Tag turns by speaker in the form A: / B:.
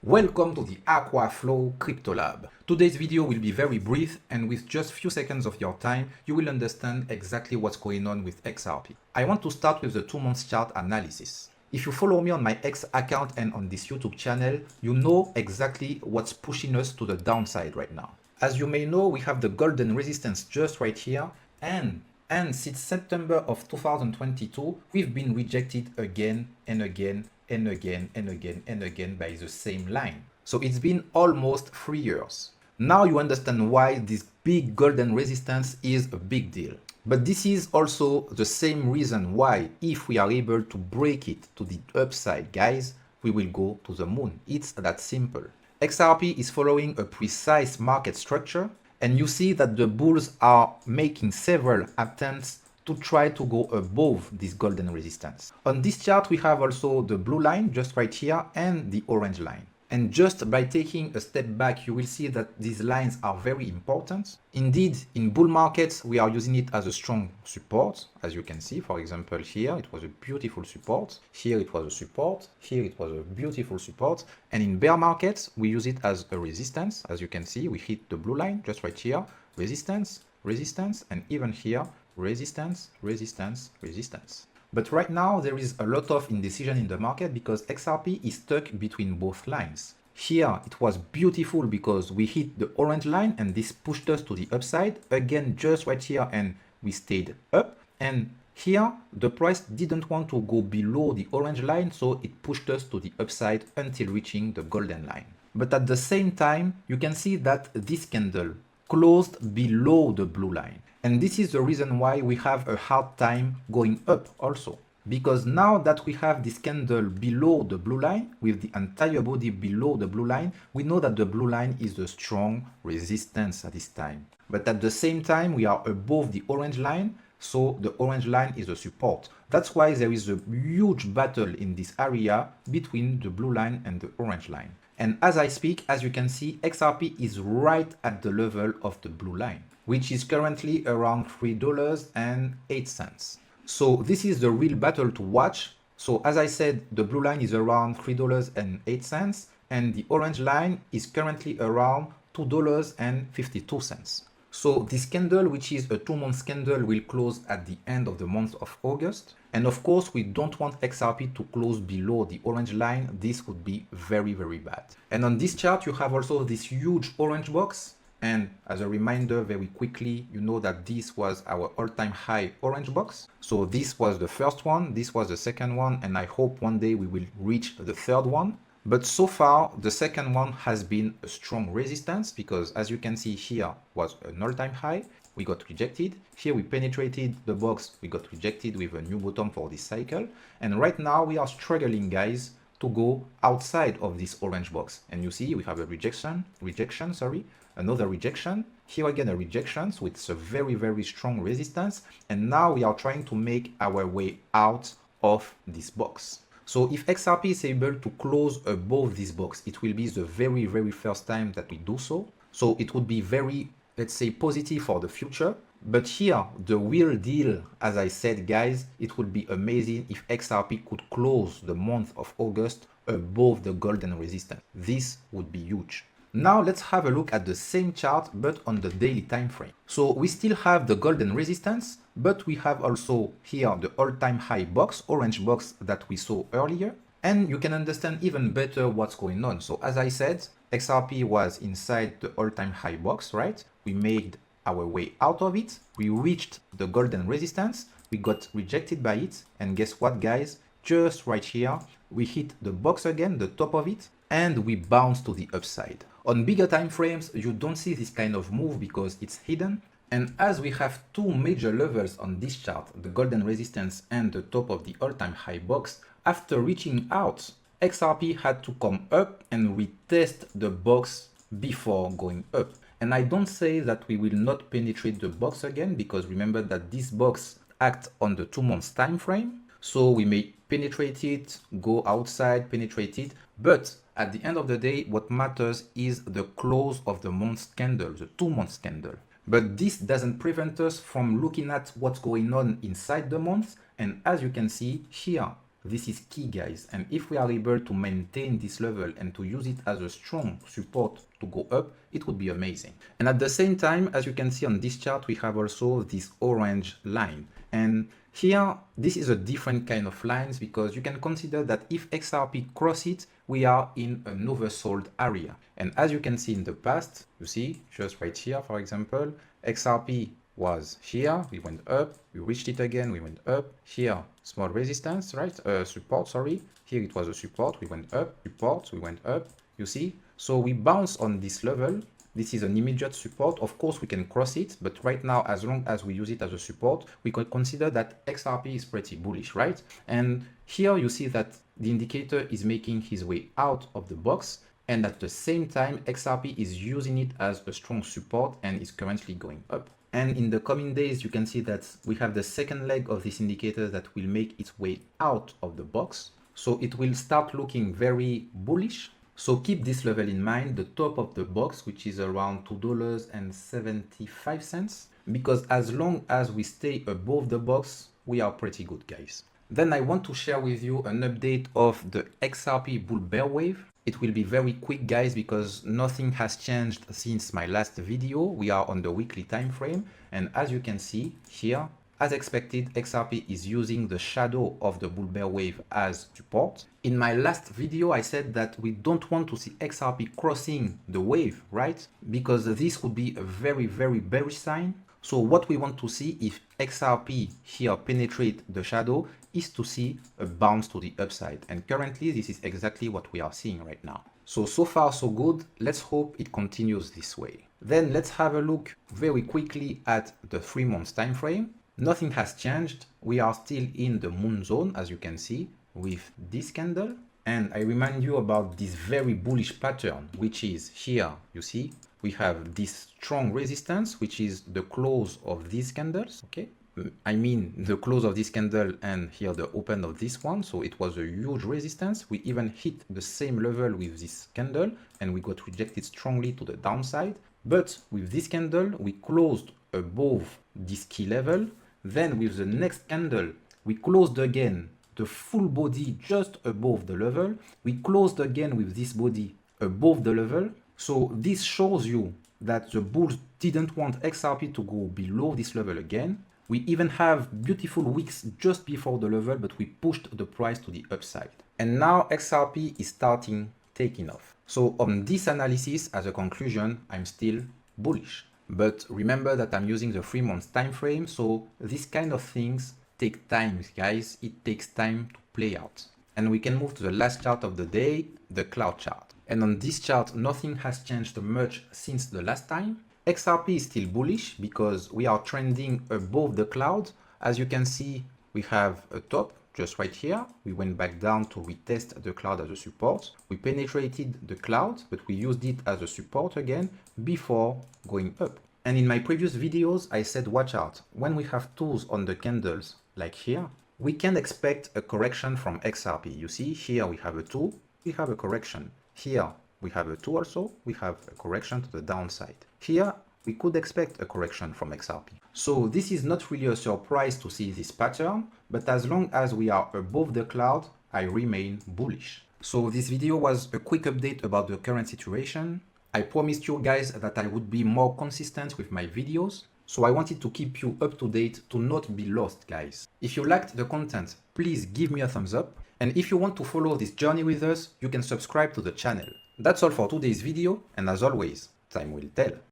A: Welcome to the Aquaflow Crypto Lab. Today's video will be very brief, and with just few seconds of your time, you will understand exactly what's going on with XRP. I want to start with the 2-month chart analysis. If you follow me on my X account and on this YouTube channel, you know exactly what's pushing us to the downside right now. As you may know, we have the golden resistance just right here, and since September of 2022, we've been rejected again and again and again and again and again by the same line. So it's been almost 3 years. Now you understand why this big golden resistance is a big deal. But this is also the same reason why, if we are able to break it to the upside, guys, we will go to the moon. It's that simple. XRP is following a precise market structure, and you see that the bulls are making several attempts to try to go above this golden resistance. On this chart, we have also the blue line just right here and the orange line. And just by taking a step back, you will see that these lines are very important. Indeed, in bull markets, we are using it as a strong support. As you can see, for example, here, it was a beautiful support. Here, it was a support. Here, it was a beautiful support. And in bear markets, we use it as a resistance. As you can see, we hit the blue line just right here. Resistance, resistance, and even here, resistance, resistance, resistance. But right now, there is a lot of indecision in the market because XRP is stuck between both lines. Here, it was beautiful because we hit the orange line and this pushed us to the upside. Again, just right here, and we stayed up. And here, the price didn't want to go below the orange line, so it pushed us to the upside until reaching the golden line. But at the same time, you can see that this candle closed below the blue line. And this is the reason why we have a hard time going up also. Because now that we have this candle below the blue line, with the entire body below the blue line, we know that the blue line is the strong resistance at this time. But at the same time, we are above the orange line, so the orange line is a support. That's why there is a huge battle in this area between the blue line and the orange line. And as I speak, as you can see, XRP is right at the level of the blue line, which is currently around $3.08. So this is the real battle to watch. So as I said, the blue line is around $3.08 and the orange line is currently around $2.52. So this candle, which is a 2-month candle, will close at the end of the month of August. And of course, we don't want XRP to close below the orange line. This would be very, very bad. And on this chart, you have also this huge orange box. And as a reminder, very quickly, you know that this was our all-time high orange box. So this was the first one, this was the second one, and I hope one day we will reach the third one. But so far, the second one has been a strong resistance because as you can see here was an all-time high. We got rejected. Here we penetrated the box, we got rejected with a new bottom for this cycle. And right now we are struggling, guys, to go outside of this orange box. And you see we have a rejection, another rejection, here again a rejection, so it's a very, very strong resistance. And now we are trying to make our way out of this box. So if XRP is able to close above this box, it will be the very, very first time that we do so. So it would be very, let's say, positive for the future. But here, the real deal, as I said, guys, it would be amazing if XRP could close the month of August above the golden resistance. This would be huge. Now let's have a look at the same chart, but on the daily time frame. So we still have the golden resistance, but we have also here the all-time high box, orange box that we saw earlier. And you can understand even better what's going on. So as I said, XRP was inside the all-time high box, right? We made our way out of it. We reached the golden resistance. We got rejected by it. And guess what, guys? Just right here, we hit the box again, the top of it, and we bounced to the upside. On bigger time frames, you don't see this kind of move because it's hidden. And as we have two major levels on this chart, the golden resistance and the top of the all-time high box, after reaching out, XRP had to come up and retest the box before going up. And I don't say that we will not penetrate the box again, because remember that this box acts on the 2-month time frame. So we may penetrate it, go outside, penetrate it, but at the end of the day, what matters is the close of the month candle, the 2-month candle. But this doesn't prevent us from looking at what's going on inside the month. And as you can see here, This is key, guys. And if we are able to maintain this level and to use it as a strong support to go up, it would be amazing. And at the same time, as you can see on this chart, we have also this orange line. And here, this is a different kind of lines because you can consider that if XRP cross it, we are in an oversold area. And as you can see in the past, you see, just right here, for example, XRP was here, we went up, we reached it again, we went up, here, small resistance, right, support, sorry, here it was a support, we went up, support, we went up, you see, so we bounce on this level. This is an immediate support. Of course, we can cross it, but right now, as long as we use it as a support, we could consider that XRP is pretty bullish, right? And here you see that the indicator is making his way out of the box, and at the same time, XRP is using it as a strong support and is currently going up. And in the coming days, you can see that we have the second leg of this indicator that will make its way out of the box. So it will start looking very bullish. So keep this level in mind, the top of the box, which is around $2.75, because as long as we stay above the box, we are pretty good, guys. Then I want to share with you an update of the XRP bull bear wave. It will be very quick, guys, because nothing has changed since my last video. We are on the weekly time frame, and as you can see here, as expected, XRP is using the shadow of the bull bear wave as support. In my last video, I said that we don't want to see XRP crossing the wave, right? Because this would be a very, very bearish sign. So what we want to see if XRP here penetrate the shadow is to see a bounce to the upside. And currently, this is exactly what we are seeing right now. So far, so good. Let's hope it continues this way. Then let's have a look very quickly at the 3 months time frame. Nothing has changed. We are still in the moon zone, as you can see, with this candle. And I remind you about this very bullish pattern, which is here, you see, we have this strong resistance, which is the close of these candles, okay? I mean, the close of this candle and here the open of this one. So it was a huge resistance. We even hit the same level with this candle and we got rejected strongly to the downside. But with this candle, we closed above this key level. Then with the next candle, we closed again the full body just above the level. We closed again with this body above the level. So this shows you that the bulls didn't want XRP to go below this level again. We even have beautiful wicks just before the level, but we pushed the price to the upside. And now XRP is starting taking off. So on this analysis, as a conclusion, I'm still bullish. But remember that I'm using the 3 months time frame, so these kind of things take time, guys. It takes time to play out. And we can move to the last chart of the day, the cloud chart. And on this chart, nothing has changed much since the last time. XRP is still bullish because we are trending above the cloud. As you can see, we have a top just right here. We went back down to retest the cloud as a support. We penetrated the cloud, but we used it as a support again before going up. And in my previous videos, I said, watch out. When we have tools on the candles like here, we can expect a correction from XRP. You see, here we have a 2, we have a correction. Here we have a 2 also, we have a correction to the downside. Here, we could expect a correction from XRP. So this is not really a surprise to see this pattern, but as long as we are above the cloud, I remain bullish. So this video was a quick update about the current situation. I promised you guys that I would be more consistent with my videos. So I wanted to keep you up to date to not be lost, guys. If you liked the content, please give me a thumbs up. And if you want to follow this journey with us, you can subscribe to the channel. That's all for today's video. And as always, time will tell.